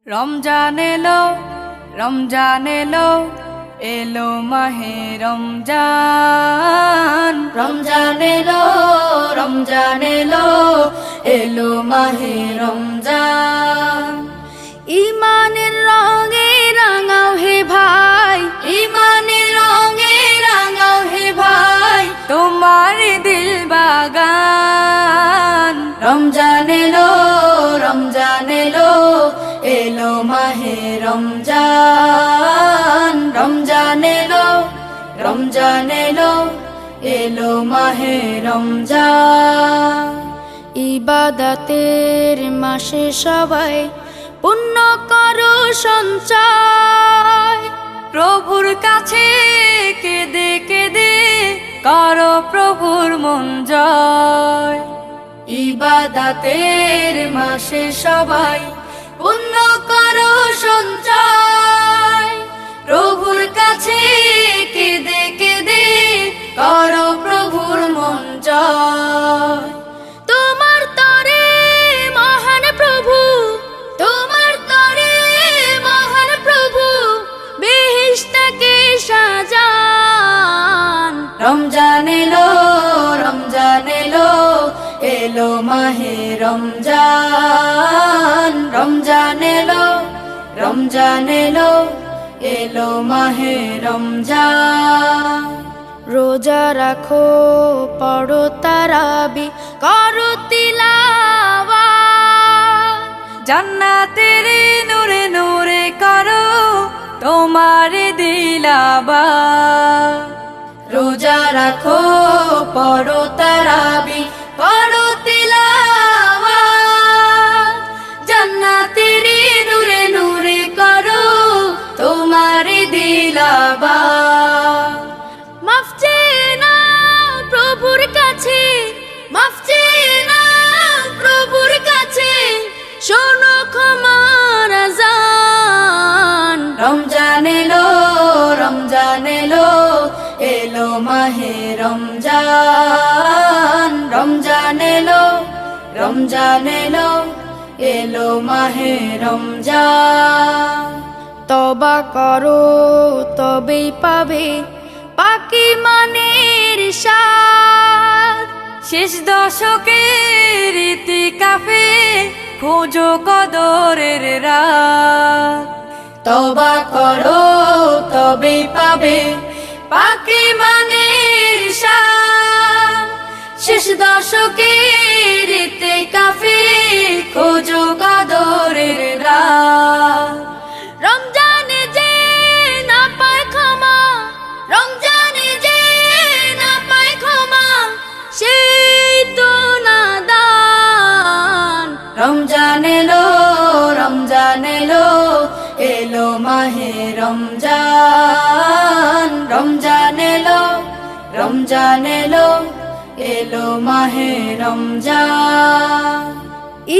রমজান এলো, রমজান এলো, এলো মাহে রমজান। রমজান এলো, রমজান এলো, এলো মাহে রমজান। ইমানের রঙে রাঙাও হে ভাই, ইমানের রঙে রাঙাও হে ভাই, তোমার দিল বাগান। রমজান এলো, রমজান এলো, এলো মাহে রমজান। রমজান এলো, রমজান এলো, এলো মাহে রমজান। ইবাদতের মাসে সবাই পুণ্য করো সঞ্চয়, প্রভুর কাছে কেঁদে কেঁদে করো প্রভুর মন জয়। ইবাদতের মাসে সবাই পুণ্য করো সঞ্চয়, প্রভুর কাছে কেঁদে কেঁদে করো প্রভুর মন জয়। তোমার তরে মহান প্রভু, তোমার তরে মহান প্রভু বেহেশতকে সাজান। রমজান এলো, রমজান এলো, এলো মাহে রমজান। রমজান এলো, রমজান এলো, এলো মাহে রমজান। রোজা রাখো, পড়ো তারাবি, করো তিলাওয়াত, জান্নাতের নূরে নূরে করো তোমার দিলাবা। রোজা রাখো, পড়ো তারাবি, করো তিলাওয়াত, জান্নাতের নূরে নূরে করো তোমার দিলাবা। মাফ চেয়ে নাও প্রভুর কাছে, মাফ চেয়ে নাও প্রভুর কাছে, শোনো ক্ষমার আযান। রমজান এলো, রমজান এলো, এলো মাহে রমজান। রমজান এলো, রমজান এলো, এলো মাহে রমজান। তবা করো তবেই পাবে পাকি মানের স্বাদ, শেষ দশকের ইতিকাফে খোঁজো কদরের রাত। তওবা করো তবেই পাবে পাকি মানের শান, শেষ দশকের ইতিকাফে খোঁজো কদরের রাত। রমজানে যে না পায় ক্ষমা, রমজানে যে না পায় ক্ষমা, সেই তো নাদান। রমজান এলো, রমজান এলো, এলো মাহে রমজান। রমজান এলো, রমজান এলো, এলো মাহে রমজান।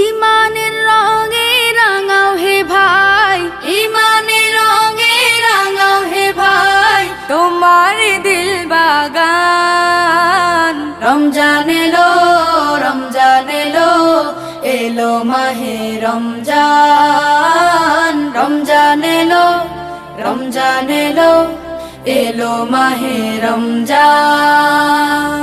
ইমানের রঙে রাঙাও হে ভাই, ইমানের রঙে রাঙাও হে ভাই, তোমার দিল বাগান। রমজান এলো, রমজান এলো, এলো মাহে রমজান। রমজান এলো, রমজান এলো, এলো মাহে রমজান।